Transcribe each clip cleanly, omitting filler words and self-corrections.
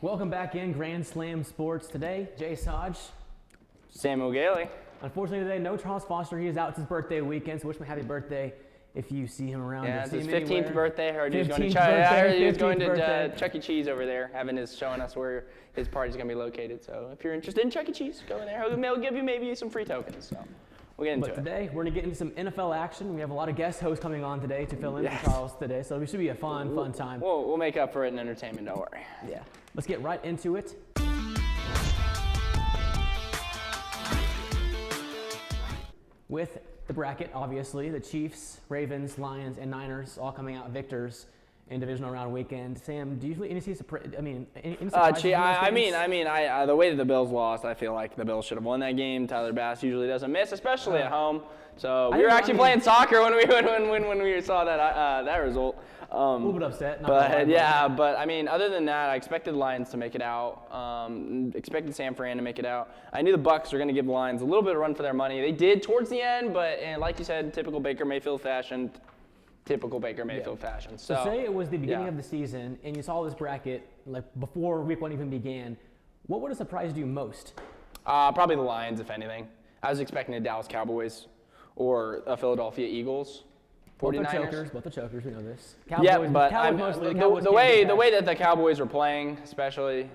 Welcome back in Grand Slam Sports today. Jace Hodge. Samuel Gailey. Unfortunately today, no Charles Foster. He is out. It's his birthday weekend, so wish him a happy birthday if you see him around. Yeah, it's his 15th anywhere. birthday. I heard he was going to, 15th birthday. Chuck E. Cheese over there, showing us where his party's going to be located. So if you're interested in Chuck E. Cheese, go in there. He'll give you maybe some free tokens. So we'll get into it. But today, we're going to get into some NFL action. We have a lot of guest hosts coming on today to fill in for Charles today, so it should be a fun time. We'll make up for it in entertainment, don't worry. Yeah. Let's get right into it. With the bracket, obviously, the Chiefs, Ravens, Lions, and Niners all coming out victors in divisional round weekend. Sam, do you usually any surprises? The way that the Bills lost, I feel like the Bills should have won that game. Tyler Bass usually doesn't miss, especially at home. So we were actually playing soccer when we saw that result. A little bit upset. But I mean, other than that, I expected the Lions to make it out. Expected San Fran to make it out. I knew the Bucs were going to give the Lions a little bit of run for their money. They did towards the end, but like you said, typical Baker Mayfield fashion. So say it was the beginning of the season, and you saw this bracket like before Week 1 even began. What would have surprised you most? Probably the Lions, if anything. I was expecting the Dallas Cowboys or a Philadelphia Eagles. 49ers. Both the chokers, we know this. Cowboys, the way that the Cowboys were playing, especially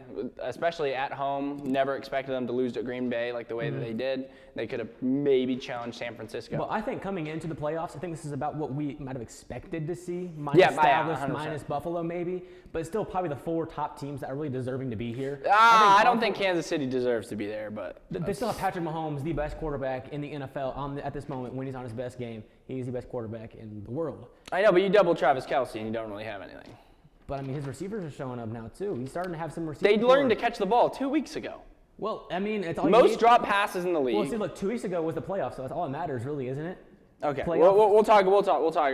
at home, never expected them to lose to Green Bay like the way that they did. They could have maybe challenged San Francisco. Well, I think coming into the playoffs, I think this is about what we might have expected to see. Minus Dallas, minus Buffalo maybe, but it's still probably the 4 top teams that are really deserving to be here. I don't think Kansas City deserves to be there, but they still have Patrick Mahomes, the best quarterback in the NFL at this moment when he's on his best game. He's the best quarterback in the world. I know, but you double Travis Kelce and you don't really have anything. But, I mean, his receivers are showing up now, too. He's starting to have some receivers. They learned to catch the ball 2 weeks ago. Well, I mean, it's all most drop passes in the league. Well, see, look, 2 weeks ago was the playoffs, so that's all that matters, really, isn't it? Okay, we'll talk about this. We'll talk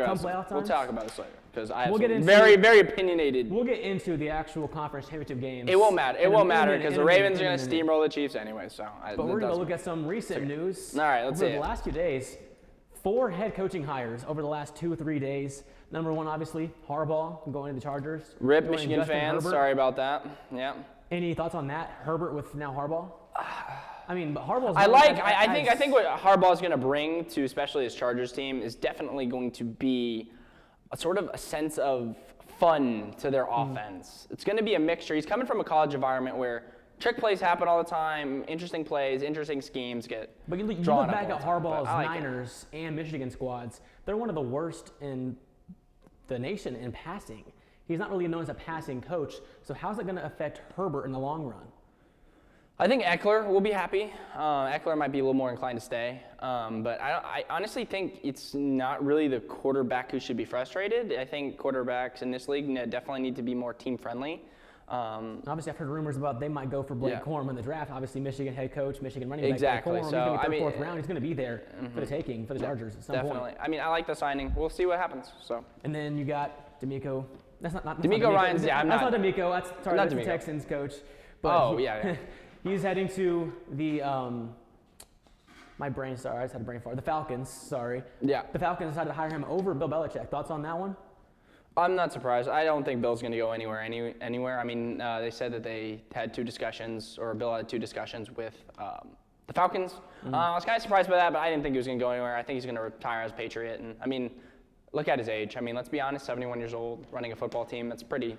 about this later because I have very opinionated. We'll get into the actual conference championship games. It won't matter. It won't matter because the Ravens are going to steamroll the Chiefs anyway. But we're going to look at some recent news. All right, let's see. Over the last few days, 4 head coaching hires over the last 2 or 3 days. Number 1, obviously, Harbaugh going to the Chargers. Rip Michigan fans. Sorry about that. Yeah. Any thoughts on that? Herbert with now Harbaugh. I mean, but Harbaugh's. I think what Harbaugh's going to bring to especially his Chargers team is definitely going to be a sort of a sense of fun to their offense. It's going to be a mixture. He's coming from a college environment where trick plays happen all the time, interesting plays, interesting schemes get But you look back at Harbaugh's Niners and Michigan squads. They're one of the worst in the nation in passing. He's not really known as a passing coach. So how's it going to affect Herbert in the long run? I think Eckler will be happy. Eckler might be a little more inclined to stay. But I honestly think it's not really the quarterback who should be frustrated. I think quarterbacks in this league definitely need to be more team-friendly. Obviously, I've heard rumors about they might go for Blake Corum in the draft. Obviously, Michigan head coach, Michigan running back. Exactly. Blake Corum, So, he's going to be 4th round. He's going to be there for the taking for the Chargers at some definitely. point. I mean, I like the signing. We'll see what happens. So. And then you got D'Amico. That's not D'Amico Ryans. Yeah, that's not D'Amico. That's the Texans coach. But he's heading to the my brain. Sorry, I just had a brain fart. The Falcons. Sorry. Yeah. The Falcons decided to hire him over Bill Belichick. Thoughts on that one? I'm not surprised. I don't think Bill's going to go anywhere. I mean, they said that they had 2 discussions, or Bill had 2 discussions with the Falcons. I was kind of surprised by that, but I didn't think he was going to go anywhere. I think he's going to retire as Patriot. And I mean, look at his age. I mean, let's be honest, 71 years old, running a football team. It's pretty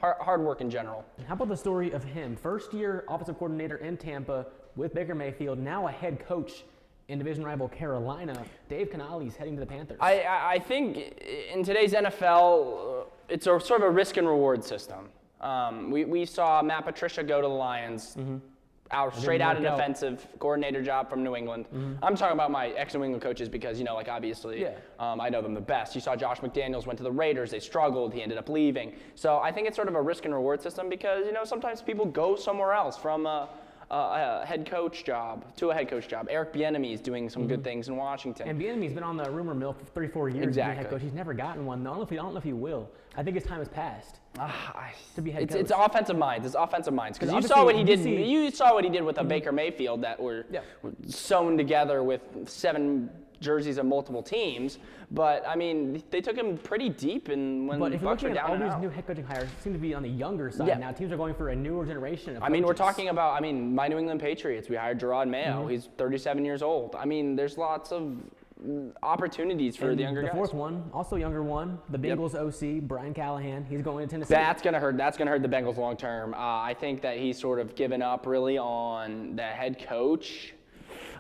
hard work in general. How about the story of him? First-year offensive coordinator in Tampa with Baker Mayfield, now a head coach in division rival Carolina. Dave Canale's heading to the Panthers. I think in today's NFL, it's a sort of a risk and reward system. We saw Matt Patricia go to the Lions, straight out of defensive coordinator job from New England. I'm talking about my ex-New England coaches because, obviously, I know them the best. You saw Josh McDaniels went to the Raiders. They struggled. He ended up leaving. So I think it's sort of a risk and reward system because, sometimes people go somewhere else from a head coach job to a head coach job. Eric Bieniemy is doing some good things in Washington. And Bieniemy's been on the rumor mill for 3-4 years. Exactly. Head coach. He's never gotten one. I don't know if he will. I think his time has passed to be head coach. It's offensive minds. Because you saw what he did. You saw what he did with a Baker Mayfield that were sewn together with 7 jerseys of multiple teams. But I mean, they took him pretty deep, and when the Bucs are down and out. All these new head coaching hires seem to be on the younger side now. Teams are going for a newer generation of I mean, coaches. we're talking about, my New England Patriots. We hired Gerard Mayo. He's 37 years old. I mean, there's lots of opportunities for the younger guys. The fourth one, also younger one, the Bengals OC, Brian Callahan. He's going to Tennessee. That's gonna hurt. That's gonna hurt the Bengals long term. I think that he's sort of given up really on the head coach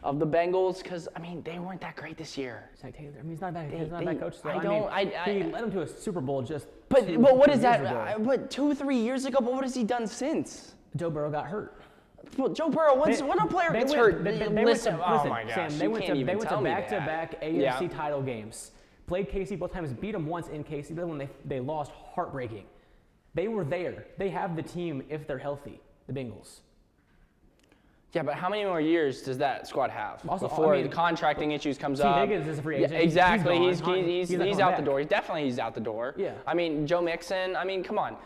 of the Bengals because they weren't that great this year. Zach Taylor. He's not that. He's not that coach. Though. He led him to a Super Bowl just. But what is that? But 2-3 years ago. But what has he done since? Joe Burrow got hurt. Well, Joe Burrow, when a player gets hurt, listen, oh my gosh, they went to back-to-back AFC title games. Played KC both times, beat them once in KC, but when they lost, heartbreaking. They were there. They have the team if they're healthy, the Bengals. Yeah, but how many more years does that squad have before the contracting issues comes up? T. Higgins is a free agent. Yeah, exactly. He's out the door. He's out the door. Yeah. Joe Mixon. Come on.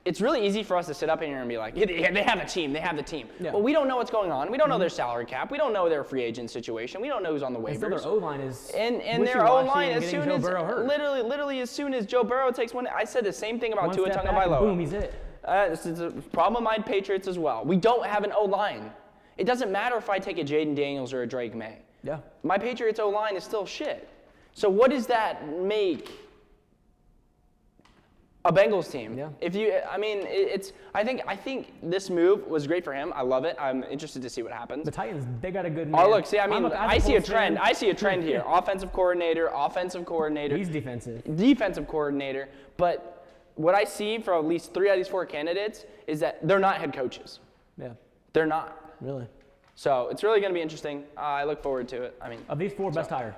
It's really easy for us to sit up here and be like, yeah, they have a team. They have the team. Yeah. Well, we don't know what's going on. We don't know their salary cap. We don't know their free agent situation. We don't know who's on the waivers. And so their O-line is and their O-line as soon as literally as soon as Joe Burrow takes one. I said the same thing about Tua Tagovailoa. Boom, he's it. This is a problem of my Patriots as well. We don't have an O-line. It doesn't matter if I take a Jaden Daniels or a Drake May. Yeah. My Patriots O-line is still shit. So what does that make a Bengals team? Yeah. I think this move was great for him. I love it. I'm interested to see what happens. The Titans, they got a good man. Oh, look, see, I see a trend. I see a trend here. Offensive coordinator. He's defensive. Defensive coordinator. But what I see for at least 3 out of these 4 candidates is that they're not head coaches. Yeah. They're not. Really? So it's really going to be interesting. I look forward to it. Of these 4, best hire?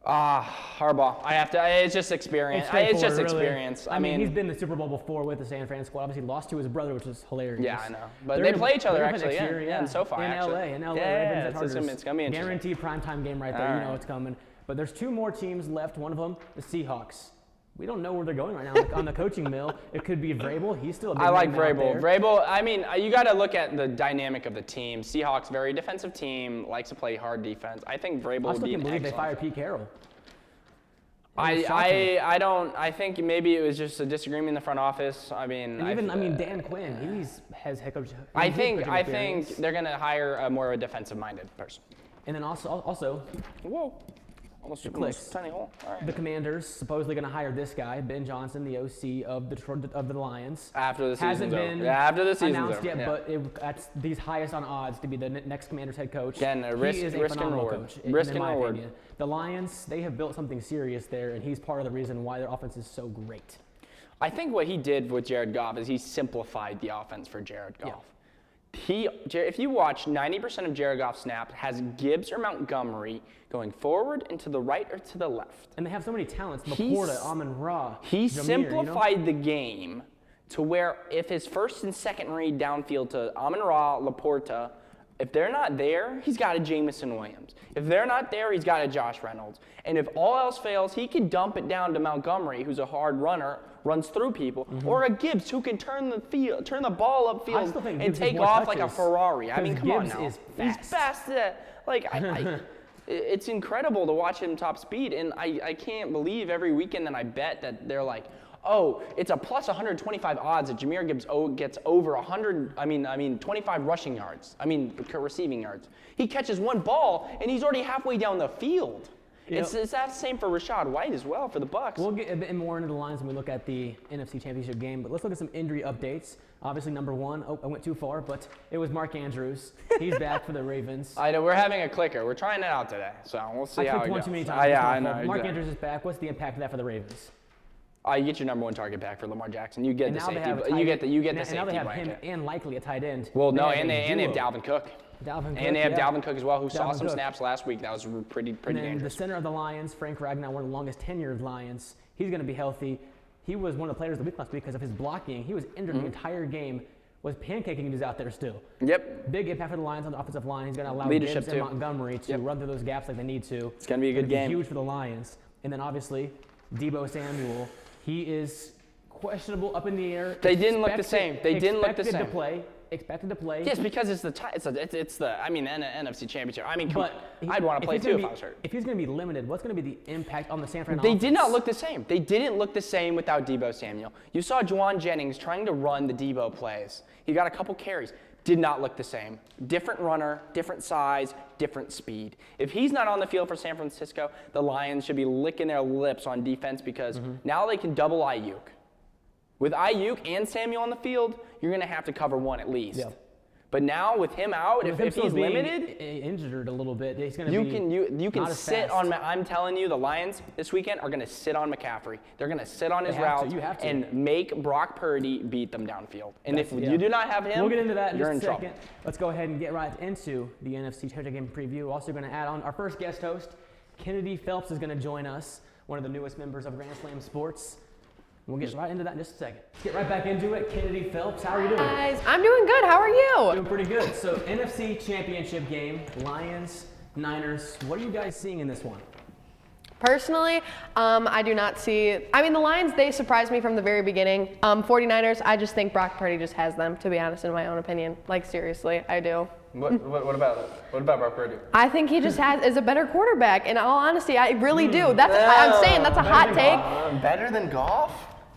Harbaugh. It's just experience. It's just experience. Really. He's been in the Super Bowl before with the San Fran squad. Obviously, lost to his brother, which is hilarious. Yeah, I know. But they play each other actually. In SoFi actually. In LA. Yeah, it's going to be interesting. Guaranteed primetime game right there. You know it's coming. But there's 2 more teams left. One of them, the Seahawks. We don't know where they're going right now on the coaching mill. It could be Vrabel. He's still a big I like name Vrabel. out there. Vrabel, you got to look at the dynamic of the team. Seahawks, very defensive team, likes to play hard defense. I think Vrabel would be an excellent. I still can't believe they fired Pete Carroll. I think maybe it was just a disagreement in the front office. Dan Quinn, has head coach. I think they're going to hire a more defensive-minded person. And then also whoa. Almost tiny hole. All right. The Commanders supposedly going to hire this guy, Ben Johnson, the OC of the Lions. After the season's over. After the season's announced over. Yet, but that's these highest on odds to be the next Commanders head coach. Again, he is a phenomenal coach. Risk and reward. Opinion. The Lions, they have built something serious there, and he's part of the reason why their offense is so great. I think what he did with Jared Goff is he simplified the offense for Jared Goff. Yeah. If you watch 90% of Jared Goff's snaps, has Gibbs or Montgomery going forward and to the right or to the left. And they have so many talents, Laporta, Amon-Ra, He Jameer, simplified the game to where if his first and second read downfield to Amon-Ra, Laporta, if they're not there, he's got a Jamison Williams. If they're not there, he's got a Josh Reynolds. And if all else fails, he can dump it down to Montgomery, who's a hard runner, runs through people, or a Gibbs who can turn the ball upfield and take off like a Ferrari. Come on now. He's fast. It's incredible to watch him top speed, and I can't believe every weekend that I bet that they're like, oh, it's a plus 125 odds that Jahmyr Gibbs gets over 25 rushing yards. Receiving yards. He catches one ball, and he's already halfway down the field. It's that same for Rachaad White as well for the Bucs. We'll get a bit more into the lines when we look at the NFC Championship game, but let's look at some injury updates. Obviously, number 1, I went too far, but it was Mark Andrews. He's back for the Ravens. I know, we're having a clicker. We're trying it out today, so we'll see how it goes. I clicked one too many times. I know. Mark Andrews is back. What's the impact of that for the Ravens? You get your number 1 target back for Lamar Jackson. You get the safety. You get the safety. Now they have him and likely a tight end. Well, no, and they have Dalvin Cook. And they have Dalvin Cook as well, who saw some Cook. snaps last week. That was pretty and dangerous. The center of the Lions, Frank Ragnow, one of the longest tenured Lions. He's going to be healthy. He was one of the players of the week last week because of his blocking. He was injured the entire game. Was pancaking who's out there still. Yep. Big impact for the Lions on the offensive line. He's going to allow Leadership Gibbs and Montgomery to run through those gaps like they need to. It's going to be a good game. Huge for the Lions. And then obviously, Deebo Samuel. He is questionable, up in the air. They didn't look the same. Expected to play. expected to play. Yes, because it's the NFC Championship. I mean, But I'd want to play too if I was hurt. If he's going to be limited, what's going to be the impact on the San Fran They offense? did not look the same. They didn't look the same without Deebo Samuel. You saw Juwan Jennings trying to run the Deebo plays. He got a couple carries. Did not look the same. Different runner, different size, different speed. If he's not on the field for San Francisco, the Lions should be licking their lips on defense because now they can double Ayuk. With Ayuk and Samuel on the field, you're going to have to cover one at least. Yeah. But now with him out, if he's limited, injured a little bit, he's going to you can sit on. I'm telling you, the Lions this weekend are going to sit on McCaffrey. They're going to sit on his routes and make Brock Purdy beat them downfield. And if you do not have him, we'll get into that in you're just in a second. trouble. Let's go ahead and get right into the NFC Championship game preview. We're also going to add on our first guest host, Kennedy Phelps, is going to join us, one of the newest members of Grand Slam Sports. We'll get right into that in just a second. Let's get right back into it. Kennedy Phelps, how are you doing? Guys, I'm doing good. How are you? Doing pretty good. So, NFC Championship game, Lions, Niners. What are you guys seeing in this one? Personally, I do not see. I mean, the Lions, they surprised me from the very beginning. 49ers, I just think Brock Purdy just has them, to be honest, in my own opinion. Like, seriously, I do. What about it? What about Brock Purdy? I think he just is a better quarterback. In all honesty, I really do. I'm saying that's a hot take. Better than Goff?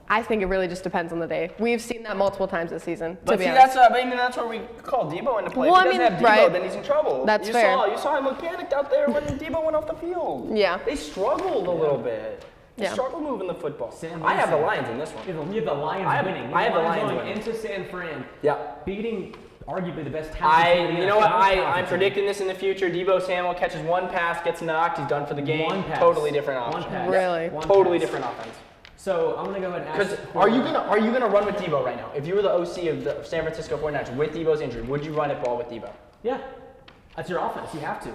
I think it really just depends on the day. We've seen that multiple times this season. But to be see, honest. that's where we call Deebo into play. Well, if he doesn't have Deebo, then he's in trouble. That's fair. You saw him look panicked out there when Deebo went off the field. Yeah. They struggled a little bit. They struggled moving the football. I have the Lions in this one. You have the Lions winning. I have the Lions going winning. into San Fran. Yeah. Beating arguably the best talent. You know what? I'm predicting this in the future. Deebo Samuel catches one pass, gets knocked, he's done for the game. One pass. Totally different One option. pass. Really? Totally different offense. So I'm gonna go ahead and ask. Because are you gonna run with Deebo right now? If you were the OC of the San Francisco 49ers with Deebo's injury, would you run it ball with Deebo? Yeah, that's your offense. You have to.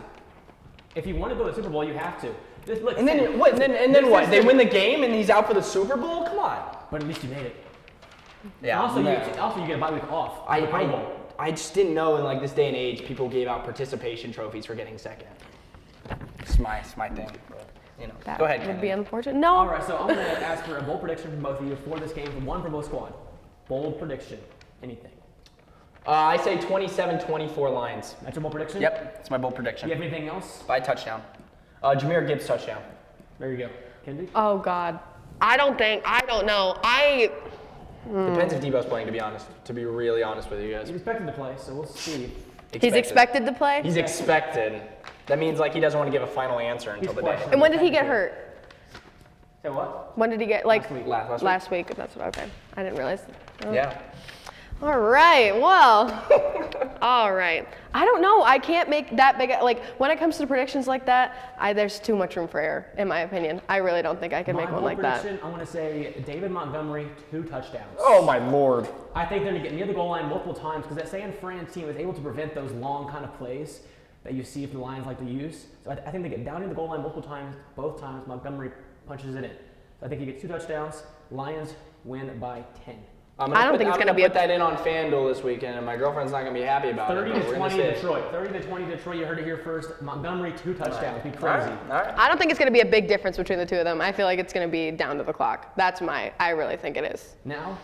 If you want to go to the Super Bowl, you have to. And then what? They win the game and he's out for the Super Bowl? Come on. But at least you made it. Yeah. Also, you get a bye week off. I just didn't know in like this day and age people gave out participation trophies for getting second. It's my thing. But, That go ahead. would be unfortunate. No. All right, so I'm gonna ask for a bold prediction from both of you for this game, one for both squad. Bold prediction. Anything. I say 27-24 Lions. That's your bold prediction? Yep, it's my bold prediction. Do you have anything else? By touchdown. Jameer Gibbs touchdown. There you go. Kendi? Oh, God. I don't know. Depends if Deebo's playing, to be honest. To be really honest with you guys. He's expected to play, so we'll see. He's expected to play? He's expected. That means like he doesn't want to give a final answer until the day. And when did he get hurt? Say what? When did he get, like, Last week. That's what, okay. I didn't realize. Oh. Yeah. All right, well, all right. I don't know. I can't make that big, like, when it comes to predictions like that, there's too much room for error, in my opinion. I really don't think I can make one like that. I'm going to say David Montgomery, 2 touchdowns. Oh, my Lord. I think they're going to get near the goal line multiple times because that San Fran team is able to prevent those long kind of plays that you see if the Lions like to use. So I think they get down in the goal line multiple times. Both times Montgomery punches it in. So I think he gets 2 touchdowns. Lions win by 10. I don't think it's going to be put that in on FanDuel this weekend, and my girlfriend's not going to be happy about 30 it. 30 to 20 Detroit. 30 to 20 Detroit. You heard it here first. Montgomery, 2 touchdowns. Be crazy. All right. I don't think it's going to be a big difference between the two of them. I feel like it's going to be down to the clock. I really think it is. Now,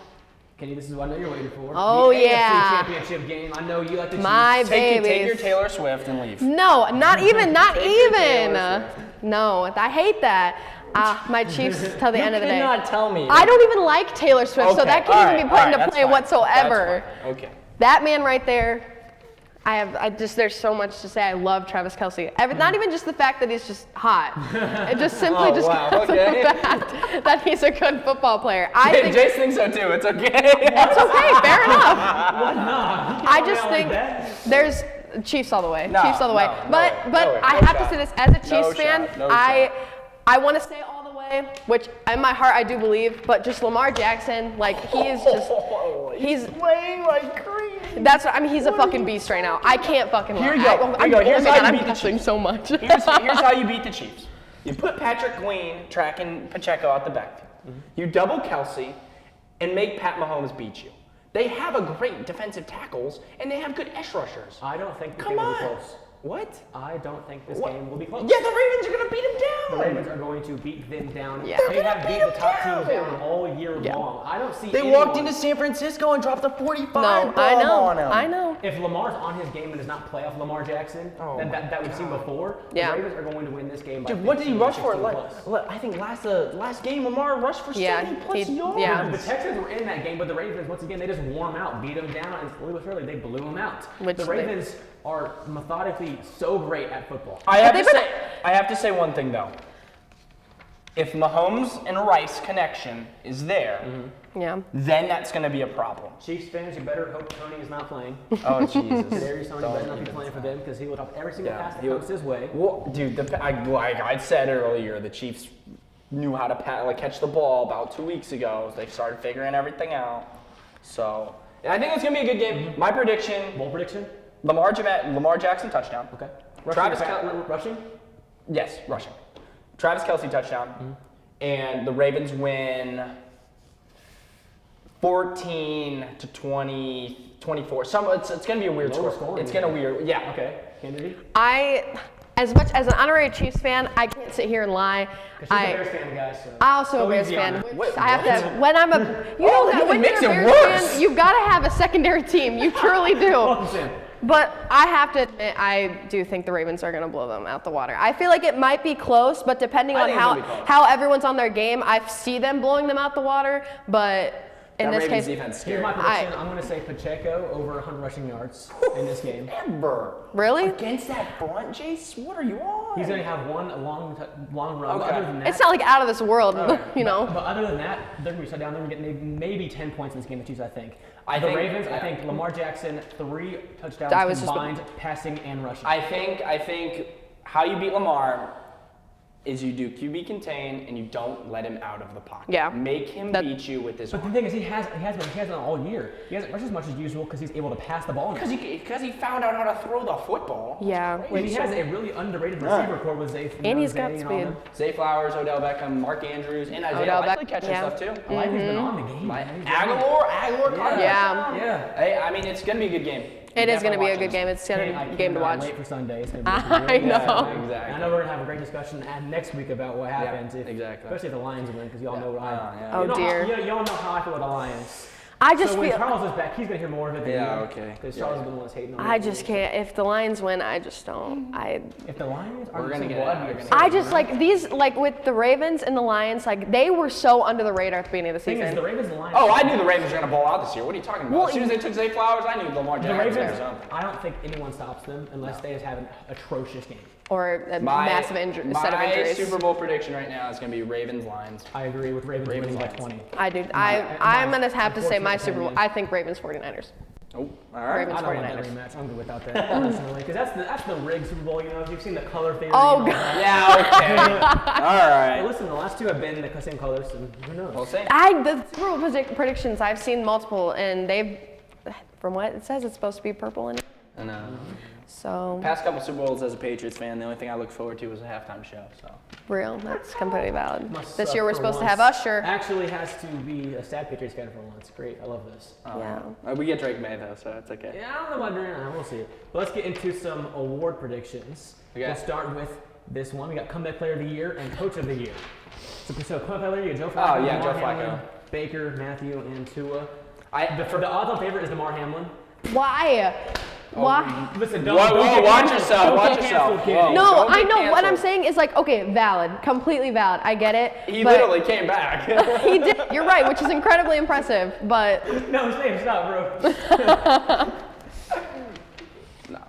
Kenny, this is what I know you're waiting for. Oh, the yeah. AFC Championship game. I know you like the My Chiefs. babies. Take your Taylor Swift and leave. No, not even. Taylor Swift. No, I hate that. My Chiefs till the end of the day. You cannot tell me. I don't even like Taylor Swift, so that can't even be put into play whatsoever. Okay. That man right there, there's so much to say. I love Travis Kelce. Not even just the fact that he's just hot. It just simply because of the fact that he's a good football player. Jace thinks so too. It's okay. It's okay. Fair enough. What? No. I just think there's Chiefs all the way. Chiefs all the way. But I have to say this as a Chiefs fan. I want to say all the way, which in my heart I do believe, but just Lamar Jackson, like he's playing like crazy. He's a fucking beast right now. I can't fucking lie. Here you go. Here's how you beat the Chiefs. So much. Here's how you beat the Chiefs. You put Patrick Queen tracking Pacheco out the backfield. Mm-hmm. You double Kelce and make Pat Mahomes beat you. They have a great defensive tackles and they have good edge rushers. I don't think Come on. close. What? I don't think this game will be close. Yeah, the Ravens are going to beat them down. The Ravens are going to beat them down. Yeah. They have beat the top teams down all year long. I don't see They walked into San Francisco and dropped a 45 No, bomb on them. I know. If Lamar's on his game and is not playoff Lamar Jackson, then that we've seen before, the Ravens are going to win this game by Dude, what did he 15, rush for? 16 plus. I think last game Lamar rushed for 70 plus yards. Yeah. The Texans were in that game, but the Ravens, once again, they just wore them out, beat them down, and slowly but surely they blew them out. Which the Ravens are methodically so great at football. I have to say one thing though. If Mahomes and Rice connection is there, then that's going to be a problem. Chiefs fans, you better hope Tony is not playing. Oh Jesus! Darius Tony better not be playing for them because he will drop every single pass that comes his way. Well, dude, like I said earlier, the Chiefs knew how to catch the ball about 2 weeks ago. They started figuring everything out. So I think it's going to be a good game. My prediction: Bold prediction? Lamar Jackson touchdown. Okay. Rushing? Yes, rushing. Travis Kelce touchdown, and the Ravens win 14-20, 24. It's going to be a weird score. It's going to weird. Yeah. Okay. Kennedy? As much as an honorary Chiefs fan, I can't sit here and lie. She's a Bears fan, guys. So I'm also a Bears fan. I have to. When I'm a, when makes you're a it Bears worse. fan, you've got to have a secondary team. You truly do. But I have to admit, I do think the Ravens are going to blow them out the water. I feel like it might be close, but depending on how everyone's on their game, I see them blowing them out the water. But in this case, here's my prediction. I'm going to say Pacheco over 100 rushing yards in this game. Really? Against that front, Jace? What are you on? He's going to have one long run. Okay. Other than that, It's not like out of this world, you know. But other than that, they're going to be shut down. They're going to get maybe 10 points in this game, the Chiefs, I think. I think Lamar Jackson, 3 touchdowns combined, passing and rushing. I think how you beat Lamar is you do QB contain and you don't let him out of the pocket. Yeah. Make him beat you with his But the thing is, he hasn't all year. He hasn't rushed as much as usual because he's able to pass the ball. Because he found out how to throw the football. Yeah. And he has a really underrated receiver core with Zay. And he's got speed. Zay Flowers, Odell Beckham, Mark Andrews, and Isaiah Likely catching stuff too. I like he's been on the game. Aguilar caught Yeah. Hey, I mean, it's going to be a good game. It is going to be a good game. It's going to be a game to watch. Wait for Sunday. It's gonna be I know. Exactly. I know we're going to have a great discussion next week about what happens. Exactly. Especially if the Lions win, because y'all know what I. Oh dear. Y'all know how I feel about the Lions. I just so when feel. Charles is back, he's gonna hear more of it than you. Okay. Because Charles has been the one that's hating on I just can't. If the Lions win, I just don't. If the Lions are We're gonna get it. I just like these, like with the Ravens and the Lions, like they were so under the radar at the beginning of the thing season. is, the Ravens and the Lions. Oh, I knew the Ravens were going to bowl out this year. What are you talking about? Well, as soon as they took Zay Flowers, I knew Lamar The Jackson. Ravens, I don't think anyone stops them unless they just have an atrocious game. Or a massive set of injuries. My Super Bowl prediction right now is going to be Ravens-Lions. I agree with Ravens winning by 20. I do. I'm going to have to say my Super Bowl. I think Ravens 49ers. Oh, all right. Ravens I don't want that 49ers. rematch. I'm good without that, personally. Because that's the rigged Super Bowl, you know. If you've seen the color theory. Oh, God. Yeah, okay. All right. Hey, listen, the last 2 have been the same colors, and who knows? We'll see. The Super Bowl predictions, I've seen multiple, and they've, from what it says, it's supposed to be purple in it. I know. So. Past couple Super Bowls as a Patriots fan, the only thing I look forward to was a halftime show. So. Real. That's completely valid. This suck year we're for supposed to once. have Usher. Actually has to be a sad Patriots fan for once. Great, I love this. Yeah. We get Drake May though, so it's okay. Yeah, I don't know about doing that. We'll see. But let's get into some award predictions. Okay. We'll start with this one. We got Comeback Player of the Year and Coach of the Year. So Comeback Player of the Year, Joe Flacco, yeah, DeMar Joe Hamlin, Flacco. Baker, Matthew, and Tua. The odds-on favorite is DeMar Hamlin. Why? Why? Listen, watch yourself. Watch yourself. Whoa. No, I know. What I'm saying is like, okay, valid, completely valid. I get it. He literally came back. He did. You're right, which is incredibly impressive. But No, his name's not, bro. No.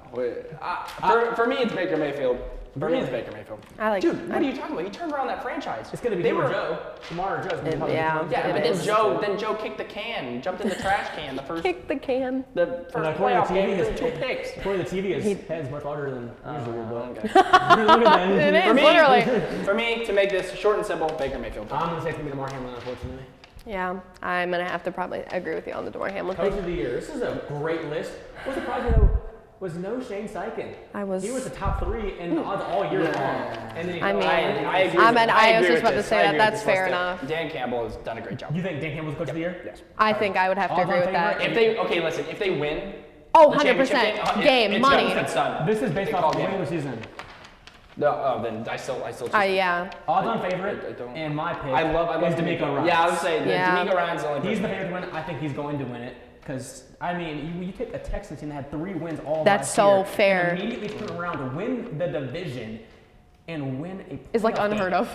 For me, it's Baker Mayfield. For me, it's Baker Mayfield. Dude, what are you talking about? He turned around that franchise. It's gonna be him or Joe. DeMar or Joe's gonna be Yeah. But then Joe kicked the can, jumped in the trash can. The first kick the can. The first playoff game, he threw 2 picks. According to the TV, his head's much larger than usual. Okay. Look at that. It is, literally. For me, to make this short and simple, Baker Mayfield. I'm gonna say it's gonna be DeMar Hamlin, unfortunately. Yeah, I'm gonna have to probably agree with you on the DeMar Hamlin Coach thing. of the Year. This is a great list. What surprised me though was no Shane Steichen. He was the top 3 in the odds all year long. And then he I agree. I was just about to say that. That's fair enough. Dan Campbell has done a great job. You think Dan Campbell's Coach of the Year? Yes. I think I would have to agree with that. If they win, Oh, The 100%. Game, it's money. Jonathan's son. This is based They off call the game. regular season. No, then I still choose. Yeah. Odds-on I favorite, don't- and my pick I love is Deebo Ryan. Yeah, I would say Yeah. Deebo Ryan's the only He's person. the favorite to win it. I think he's going to win it. Because, I mean, you take a Texans team that had 3 wins all That's last so year, fair. And immediately turn around to win the division and win a It's like playoff unheard game. of.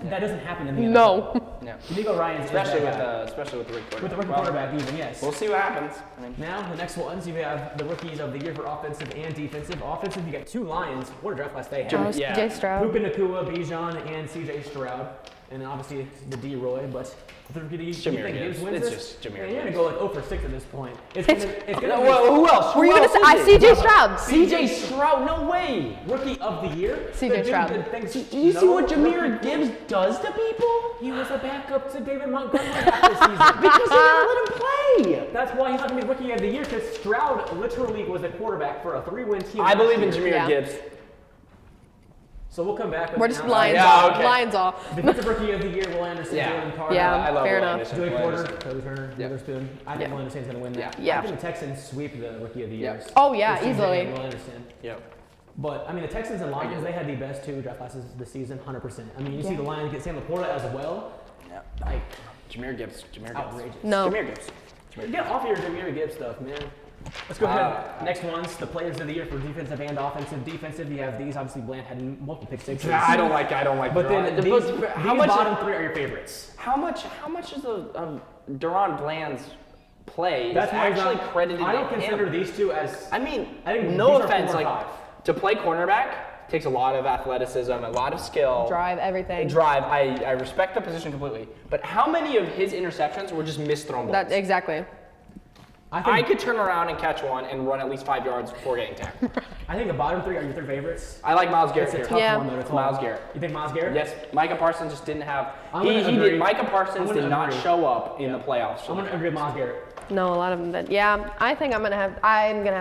That doesn't happen in the NFL. No. Yeah. Deebo Ryan's Especially is that with guy. the rookie quarterback. With the rookie Well, quarterback even, yes. We'll see what happens. I mean, Now, the next ones, you have the rookies of the year for offensive and defensive. Offensive, you got 2 Lions. What a draft class they have. Yeah. Jay Stroud. Puka Nacua, Bijan, and CJ Stroud. And then obviously the D-Roy, but the rookie of the year, you Jahmyr think Gibbs. Gibbs wins It's this? just Jahmyr Man, you're going to Gibbs. go like 0 for 6 at this point. It's going to No, be well, who else? Were you Who gonna else say? is it? CJ Stroud. CJ Stroud, no way. rookie of the year. CJ The dude Stroud. that thinks You see no what Jahmyr rookie- Gibbs does to people? He was a backup to David Montgomery half the season. Because they never let him play. That's why he's not going to be rookie of the year, because Stroud literally was a quarterback for a 3-win team. I believe in last year. Jahmyr Yeah. Gibbs. So we'll come back with We're an just announcement. Lions Yeah, off. okay. Lions off. Defensive rookie of the year, Will Anderson, Yeah. Jalen Carter. Yeah. I love Fair Will enough. Anderson. Joey Will Porter, Anderson. Toby Turner, Yeah. Witherspoon. I think Yeah. Will Anderson's going to win that. Yeah. I think the Texans sweep the rookie of the Yeah. year. Oh, yeah, With CJ easily. and Will Anderson. Yep. But, I mean, the Texans and Lions, they had the best 2 draft classes this season, 100%. I mean, you see the Lions get Sam Laporta as well. Yeah. Like, Jahmyr Gibbs. outrageous. No. Jahmyr Gibbs. Get off your Jahmyr Gibbs stuff, man. Let's go ahead. Next ones, the players of the year for defensive and offensive. Defensive, you have these. Obviously, Bland had multiple pick sixes. I don't like. But then Duran. these how much? bottom 3 are your favorites. How much is Duran Bland's play? That's is why he's actually not- credited I don't to consider him. these 2 as. I mean, I think no these are offense, 4 or like 5. to play cornerback takes a lot of athleticism, a lot of skill. Drive everything. Drive. I respect the position completely. But how many of his interceptions were just misthrown balls? That exactly. I could turn around and catch one and run at least 5 yards before getting tackled. I think the bottom 3 are your 3 favorites. I like Myles Garrett It's a here. tough Yeah. one though. It's Myles all- Garrett. You think Myles Garrett? Yes, Micah Parsons just didn't have. I'm gonna He agree. did. Micah Parsons I'm did gonna not agree. show up in the playoffs. I'm gonna agree with Myles Garrett. No, a lot of them did. Yeah, I think I'm gonna have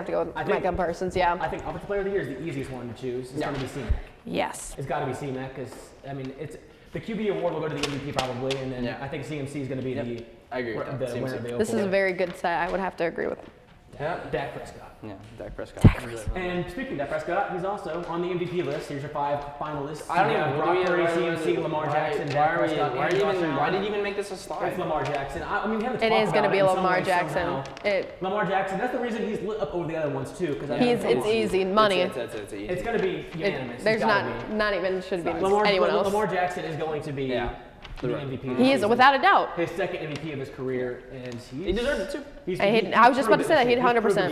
to go with I think- Micah Parsons. Yeah. I think offensive player of the year is the easiest one to choose. It's Yeah. going to be C-Mac. Yes. It's got to be C-Mac because I mean it's the QB award will go to the MVP probably, and then Yeah. I think CMC is going to be the I agree with that. the winner of the This is a award. very good set. I would have to agree with. Yeah. Dak Prescott. Yeah, Dak Prescott. And speaking of Dak Prescott, he's also on the MVP list. Here's your 5 finalists. I don't You even. have do Brock we- Purdy, why- CMC, Lamar Jackson, Dak Prescott, why and Josh why Allen. did you even make this a It's slide? Lamar Jackson. I mean, we haven't It talked is about gonna it be in some Lamar way, Jackson. somehow. Lamar Jackson. That's the reason he's lit up over the other ones too. Because It's easy money. It's easy. It's going to be unanimous. There's It's gotta be. not even should be Lamar, anyone else. Lamar Jackson is going to be Yeah. the MVP. He this is season. without a doubt. His second MVP of his career, and He deserves it too. I was just about to say that. He'd 100%.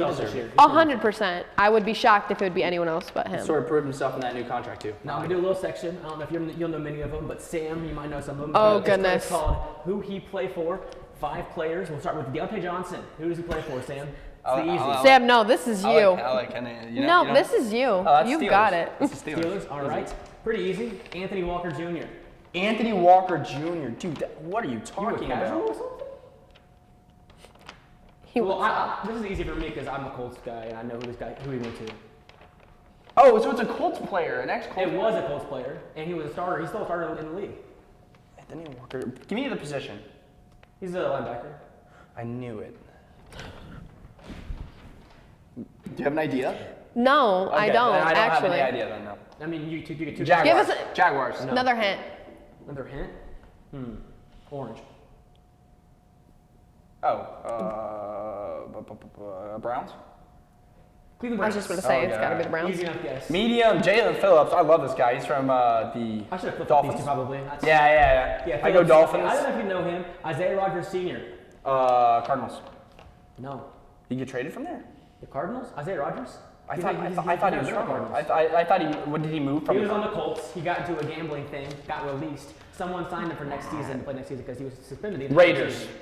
100%. I would be shocked if it would be anyone else but him. Sort of proved himself in that new contract too. Now we do a little section. I don't know if you'll know many of them, but Sam, you might know some of them. Oh, It's goodness. called Who He Play For. 5 players. We'll start with Deontay Johnson. Who does he play for, Sam? It's the easy. Sam, no, this is you. No, this is you. that's You've Steelers. got it. That's the Steelers. Steelers. All right. Pretty easy. Anthony Walker Jr. Anthony Walker Jr. Dude, what are you You were talking casual or about? something? He Well, was. this is easy for me because I'm a Colts guy and I know who he went to. Oh, so it's a Colts player, an ex-Colts. It was a Colts player, and he was a starter. He's still a starter in the league. Anthony Walker. Give me the position. He's a linebacker. I knew it. Do you have an idea? No, I Okay, don't then I don't actually. have any idea then. No. I mean, you get 2 Jaguars. Give us Jaguars. No. Another hint. Another hint? Orange. Browns. Cleveland I was Browns. just going to say it's yeah. got to be the Browns. Easy enough guess. Medium. Jalen Phillips. I love this guy. He's from the I should have flipped Dolphins. these two probably. That's- Yeah. I go Phillips. Dolphins. I don't know if you know him. Isaiah Rodgers Sr. Cardinals. No. Did you get traded from there? The Cardinals? Isaiah Rodgers? I He's thought like- he he's was the from. Cardinals. I thought he. What did he move from? He was on the Colts. He got into a gambling thing, got released. Someone signed him for next season to play next season because he was suspended. the entire Raiders. season.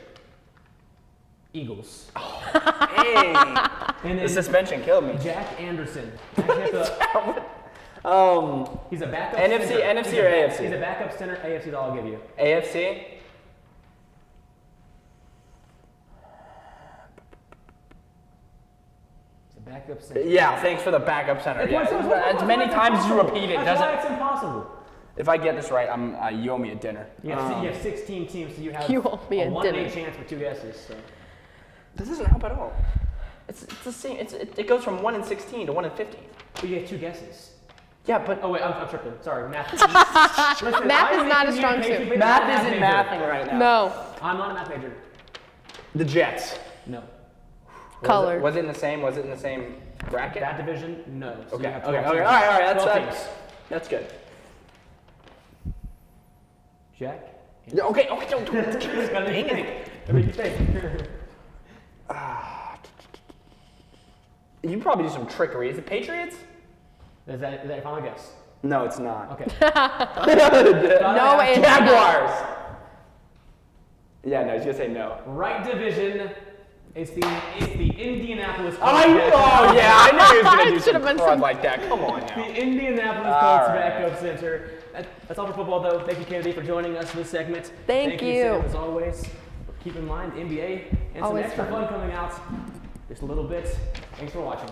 Eagles. Hey. And The then suspension killed me. Jack Anderson. Actually, have to- he's a backup NFC center. NFC He's or a- AFC? He's a backup center. AFC is all I'll give you. AFC. He's a backup center. Yeah, thanks for the backup center. It's Yeah, as many times as you repeat it, That's why doesn't. it's impossible. If I get this right, you owe me a dinner. You have 16 teams, so you have You owe me a 1 in dinner. 8 chance for 2 guesses. So. This doesn't help at all. It's the same. It goes from 1 in 16 to 1 in 15. But you have 2 guesses. Yeah, but Oh wait, I'm tripping. Sorry, math. Listen, Math I'm is not a making strong communication, suit. but math I'm not a isn't math mathing right now. No. major. I'm not a math major. The Jets. No. Color. Was it in the same? Was it in the same bracket? That division, no. So Okay. you have Okay. 12 All teams. right. 12 teams. That's good. Jack. Yeah, okay. Don't. Gotta Dang think. it. Gotta make you think. You probably do some trickery. Is it Patriots? Is that your final guess? No, it's not. Okay. No answer. Jaguars. Yeah, no, he's gonna say no. Right division. It's the Indianapolis Colts. I knew he was gonna do It some should've been crud some- like that. Come on The now. Indianapolis All Colts right. Backup Center. That's all for football, though. Thank you, Kennedy, for joining us for this segment. Thank you. Sam, as always. Keep in mind, NBA and Always some extra fun. fun coming out just a little bit. Thanks for watching.